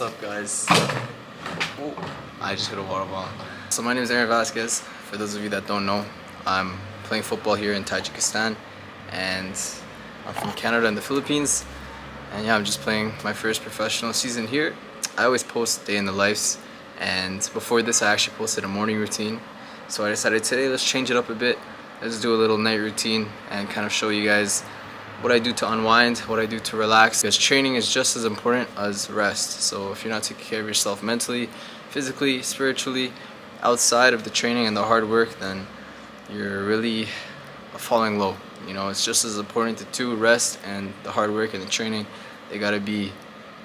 What's up, guys? Oh, I just hit a water ball. So my name is Aaron. For those of you that don't know, I'm playing football here in Tajikistan, and I'm from Canada and the Philippines. And yeah, I'm just playing my first professional season here. I always post day in the lives, and before this I actually posted a morning routine. So I decided today, let's change it up a bit. Let's do a little night routine and kind of show you guys what I do to unwind, what I do to relax, because training is just as important as rest. So if you're not taking care of yourself mentally, physically, spiritually, outside of the training and the hard work, then you're really falling low. You know, it's just as important. The two, rest and the hard work and the training, they gotta be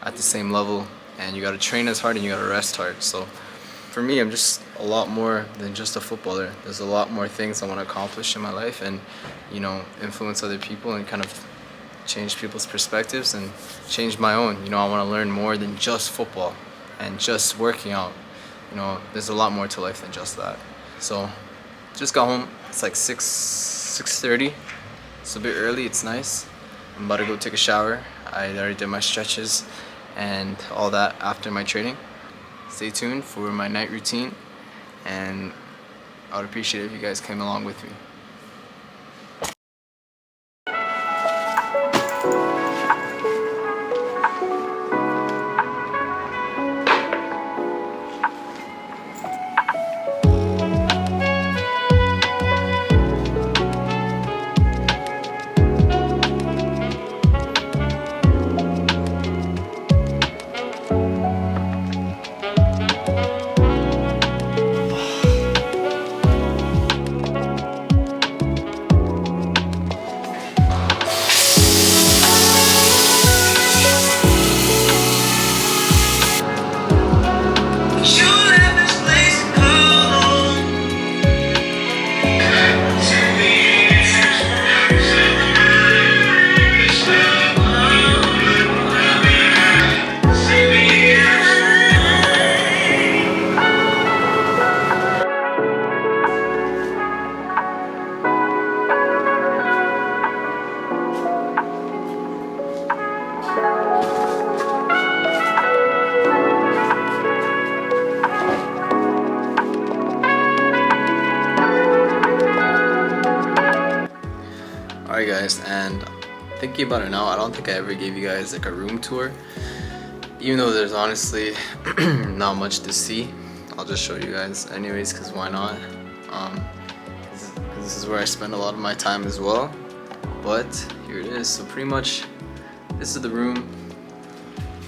at the same level, and you gotta train as hard and you gotta rest hard. So for me, I'm just a lot more than just a footballer. There's a lot more things I want to accomplish in my life, and you know, influence other people and kind of change people's perspectives and change my own. You know, I want to learn more than just football and just working out. You know, there's a lot more to life than just that. So just got home. It's like 6:30. It's a bit early. It's nice. I'm about to go take a shower. I already did my stretches and all that after my training. Stay tuned for my night routine, and I would appreciate it if you guys came along with me. Alright guys, and thinking about it now, I don't think I ever gave you guys like a room tour, even though there's honestly not much to see. I'll just show you guys anyways, because why not? Cause this is where I spend a lot of my time as well. But here it is. So pretty much this is the room,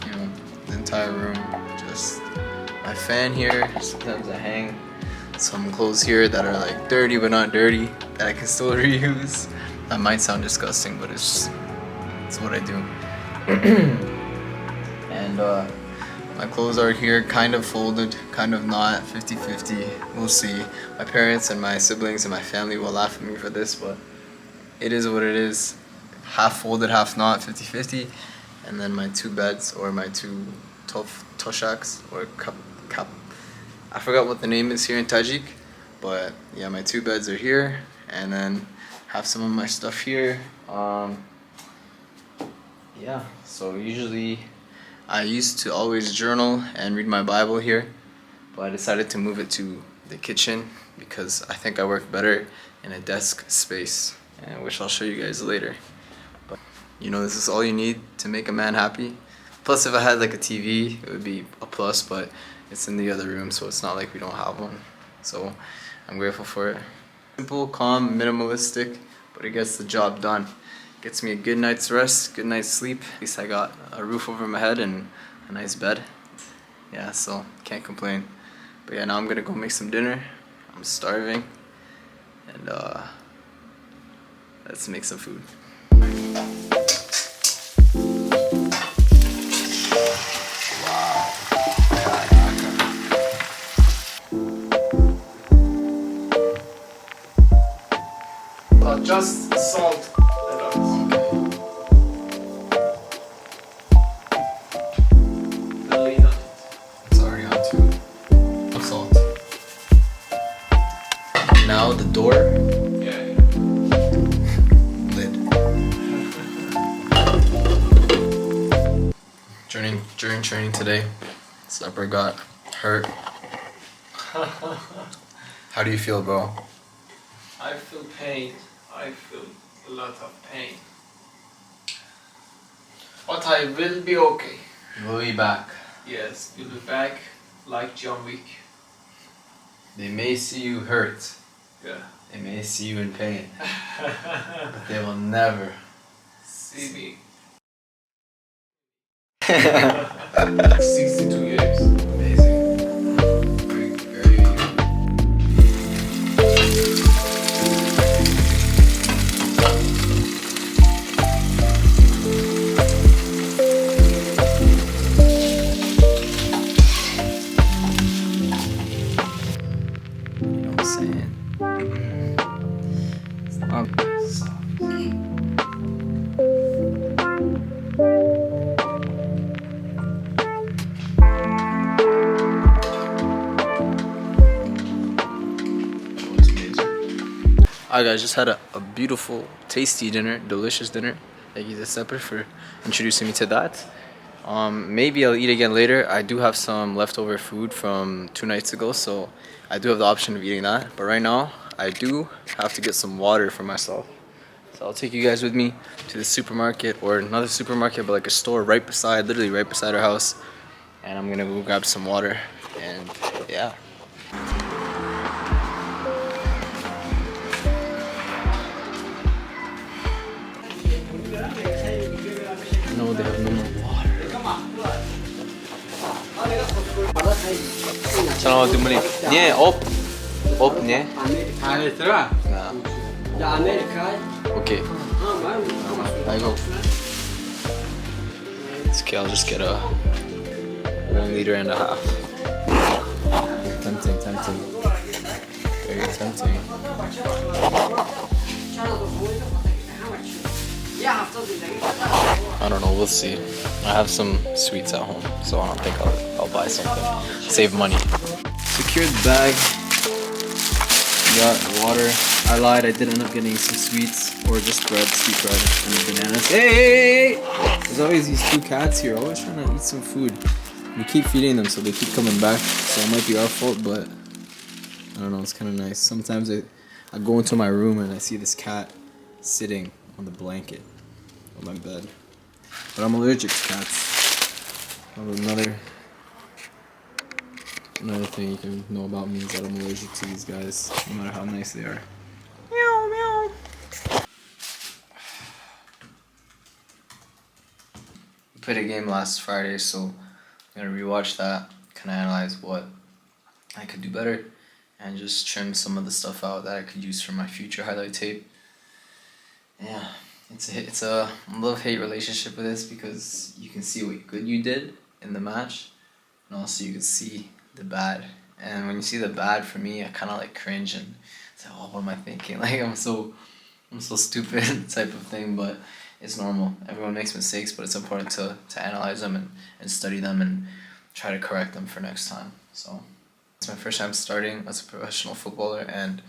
you know, the entire room. Just my fan here. Sometimes I hang some clothes here that are like dirty but not dirty, that I can still reuse. That might sound disgusting, but it's what I do. And my clothes are here, kind of folded, kind of not, 50-50. We'll see. My parents and my siblings and my family will laugh at me for this, but it is what it is. Half folded, half not, 50-50. And then my two beds, or my two toshaks, or kap. I forgot what the name is here in Tajik, but yeah, my two beds are here, and then have some of my stuff here. Yeah, so usually I used to always journal and read my Bible here, but I decided to move it to the kitchen because I think I work better in a desk space, and which I'll show you guys later. But you know, this is all you need to make a man happy. Plus, if I had like a TV, it would be a plus, but it's in the other room, so it's not like we don't have one. So I'm grateful for it. Simple, calm, minimalistic, but it gets the job done. Gets me a good night's rest, good night's sleep. At least I got a roof over my head and a nice bed. Yeah, so can't complain. But yeah, now I'm gonna go make some dinner. I'm starving, and let's make some food. Just salt. It's already on too. Salt. Now the door. Yeah. Lid. During training today, Sepehr got hurt. How do you feel, bro? I feel pain. I feel a lot of pain. But I will be okay. We'll be back. Yes, we'll be back like John Wick. They may see you hurt. Yeah. They may see you in pain. But they will never See me. Amazing. 62 years. Very, very. You know what I'm saying? It's not soft. Alright guys, just had a beautiful, tasty dinner, delicious dinner. Thank you to Sepehr for introducing me to that. Maybe I'll eat again later. I do have some leftover food from 2 nights ago, so I do have the option of eating that. But right now, I do have to get some water for myself. So I'll take you guys with me to the supermarket, or another supermarket, but like a store right beside, literally right beside our house. And I'm gonna go grab some water, and yeah. No, they have no more water. Salam alaikum. Nie, op nie. Nah. Okay. I go. It's okay, I'll just get a 1.5 liters. Tempting, tempting. Very tempting. I don't know, we'll see. I have some sweets at home, so I don't think I'll buy something. Save money. Secured the bag. Got water. I lied, I did end up getting some sweets, or just bread, sweet bread, and bananas. Hey! There's always these 2 cats here, always trying to eat some food. We keep feeding them, so they keep coming back. So it might be our fault, but I don't know, it's kind of nice. Sometimes I go into my room and I see this cat sitting on the blanket on my bed. But I'm allergic to cats. Another thing you can know about me is that I'm allergic to these guys, no matter how nice they are. Meow, meow. We played a game last Friday, so I'm gonna rewatch that, kind of analyze what I could do better, and just trim some of the stuff out that I could use for my future highlight tape. Yeah, it's a love-hate relationship with this, because you can see what good you did in the match, and also you can see the bad. And when you see the bad, for me, I kind of like cringe and say, oh, what am I thinking? Like I'm so stupid type of thing. But it's normal. Everyone makes mistakes, but it's important to analyze them and study them and try to correct them for next time. So it's my first time starting as a professional footballer, and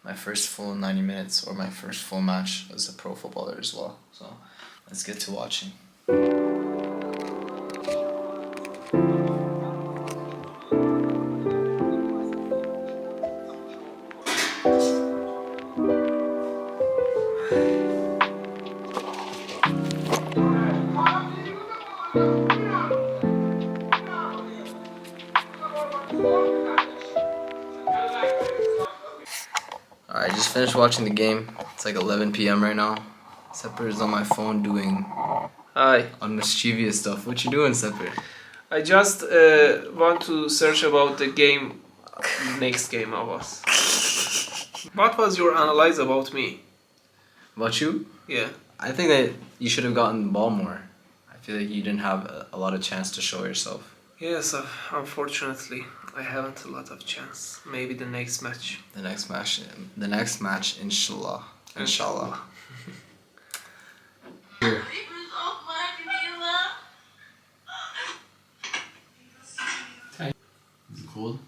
my first full 90 minutes, or my first full match as a pro footballer as well. So let's get to watching. Alright, just finished watching the game. It's like 11 p.m. right now. Sepehr is on my phone doing mischievous stuff. What you doing, Sepehr? I just want to search about the game, next game of us. What was your analyze about me? About you? Yeah. I think that you should have gotten the ball more. I feel like you didn't have a lot of chance to show yourself. Yes, unfortunately, I haven't a lot of chance. Maybe the next match. The next match, inshallah. Inshallah. Here. Is it cold?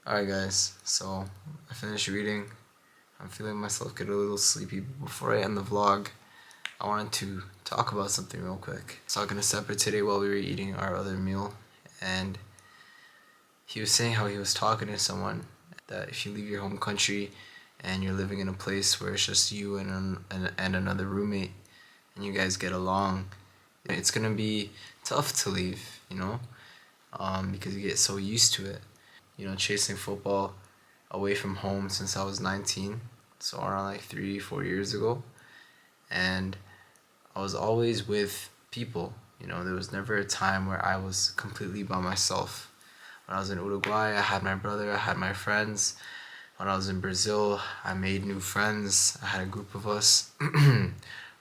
Alright guys, so I finished reading. I'm feeling myself get a little sleepy. Before I end the vlog, I wanted to talk about something real quick. I was talking to Sepehr today while we were eating our other meal, and he was saying how he was talking to someone that if you leave your home country and you're living in a place where it's just you and another roommate and you guys get along, it's gonna be tough to leave, because you get so used to it. Chasing football away from home since I was 19, so around like 3-4 years ago, and I was always with people. There was never a time where I was completely by myself. When I was in Uruguay, I had my brother, I had my friends. When I was in Brazil, I made new friends. I had a group of us. When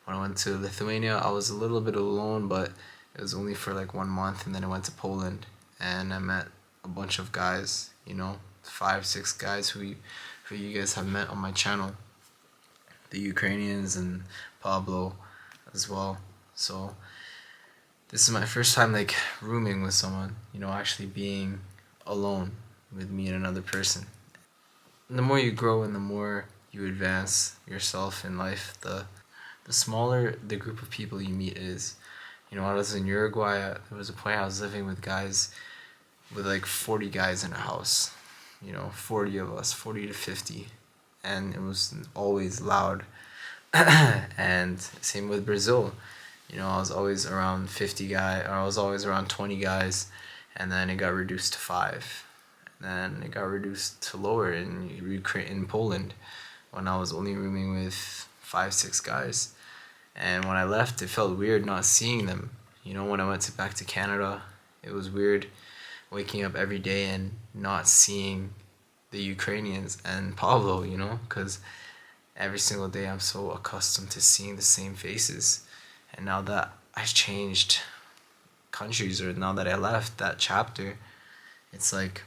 I went to Lithuania, I was a little bit alone, but it was only for like 1 month, and then I went to Poland and I met a bunch of guys, 5-6 guys who you guys have met on my channel, the Ukrainians and Pablo as well. So this is my first time like rooming with someone, actually being alone with me and another person. And the more you grow and the more you advance yourself in life, the smaller the group of people you meet is. When I was in Uruguay, there was a point I was living with guys, with like 40 guys in a house, 40 of us, 40 to 50, and it was always loud. And same with Brazil, I was always around 50 guys, or I was always around 20 guys, and then it got reduced to 5, and then it got reduced to lower in Poland, when I was only rooming with 5-6 guys. And when I left, it felt weird not seeing them. When I went back to Canada, it was weird waking up every day and not seeing the Ukrainians and Pablo, because every single day I'm so accustomed to seeing the same faces. And now that I changed countries, or now that I left that chapter, it's like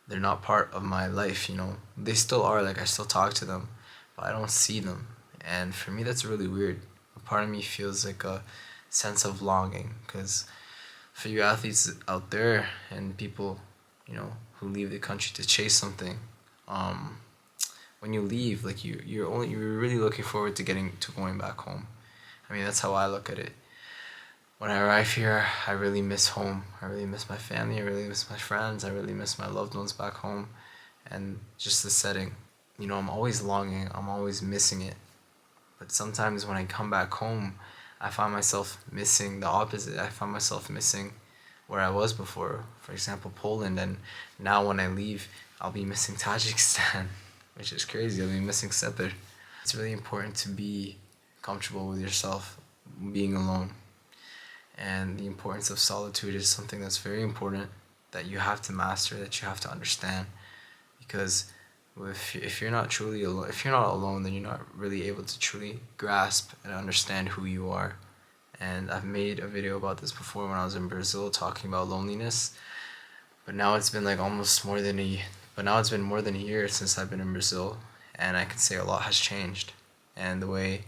they're not part of my life, They still are, like I still talk to them, but I don't see them. And for me, that's really weird. A part of me feels like a sense of longing, because for you athletes out there and people, who leave the country to chase something, when you leave, like you're really looking forward to going back home. I mean, that's how I look at it. When I arrive here, I really miss home. I really miss my family. I really miss my friends. I really miss my loved ones back home, and just the setting. I'm always longing. I'm always missing it. But sometimes when I come back home, I find myself missing the opposite. I find myself missing where I was before. For example, Poland. And now when I leave, I'll be missing Tajikistan, which is crazy. I'll be missing Sepehr. It's really important to be comfortable with yourself, being alone. And the importance of solitude is something that's very important, that you have to master, that you have to understand. Because if you're not truly alone, if you're not alone, then you're not really able to truly grasp and understand who you are. And I've made a video about this before when I was in Brazil, talking about loneliness. But now it's been like more than a year since I've been in Brazil, and I can say a lot has changed. And the way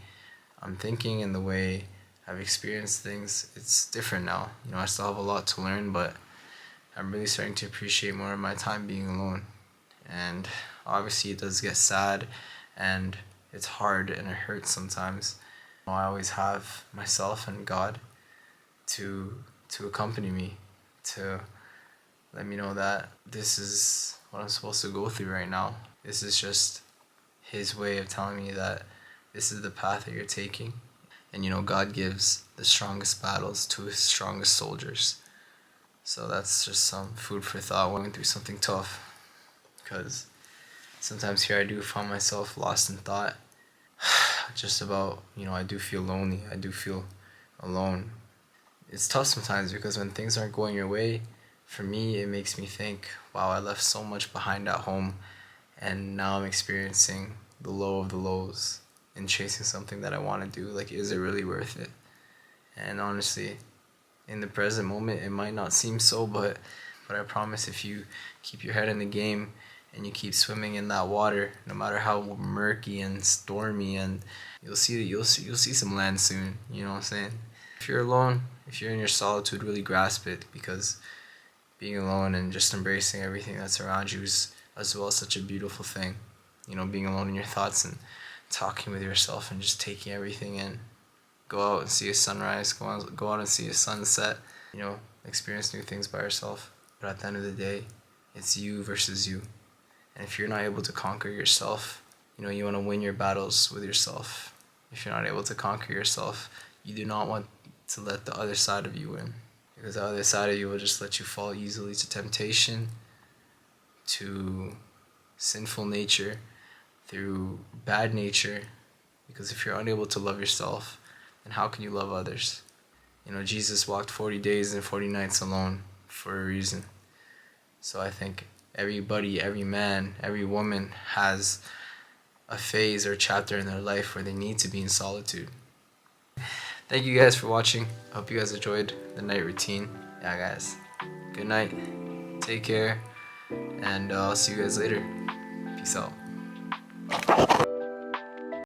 I'm thinking and the way I've experienced things, it's different now. I still have a lot to learn, but I'm really starting to appreciate more of my time being alone. And obviously it does get sad, and it's hard, and it hurts sometimes. I always have myself and God to accompany me, to let me know that this is what I'm supposed to go through right now. This is just His way of telling me that this is the path that you're taking. And God gives the strongest battles to His strongest soldiers. So that's just some food for thought when I'm going through something tough. Because sometimes here I do find myself lost in thought, just about, I do feel lonely, I do feel alone. It's tough sometimes, because when things aren't going your way, for me, it makes me think, wow, I left so much behind at home, and now I'm experiencing the low of the lows and chasing something that I want to do. Like, is it really worth it? And honestly, in the present moment, it might not seem so, but I promise, if you keep your head in the game and you keep swimming in that water, no matter how murky and stormy, and you'll see some land soon. You know what I'm saying? If you're alone, if you're in your solitude, really grasp it, because being alone and just embracing everything that's around you is as well such a beautiful thing. You know, being alone in your thoughts and talking with yourself and just taking everything in. Go out and see a sunrise, go out and see a sunset, you know, experience new things by yourself. But at the end of the day, it's you versus you. And if you're not able to conquer yourself, you know, you want to win your battles with yourself. If you're not able to conquer yourself, you do not want to let the other side of you win. Because the other side of you will just let you fall easily to temptation, to sinful nature, through bad nature. Because if you're unable to love yourself, then how can you love others? You know, Jesus walked 40 days and 40 nights alone for a reason. So I think everybody, every man, every woman has a phase or chapter in their life where they need to be in solitude. Thank you guys for watching. I hope you guys enjoyed the night routine. Yeah, guys. Good night. Take care. And I'll see you guys later. Peace out.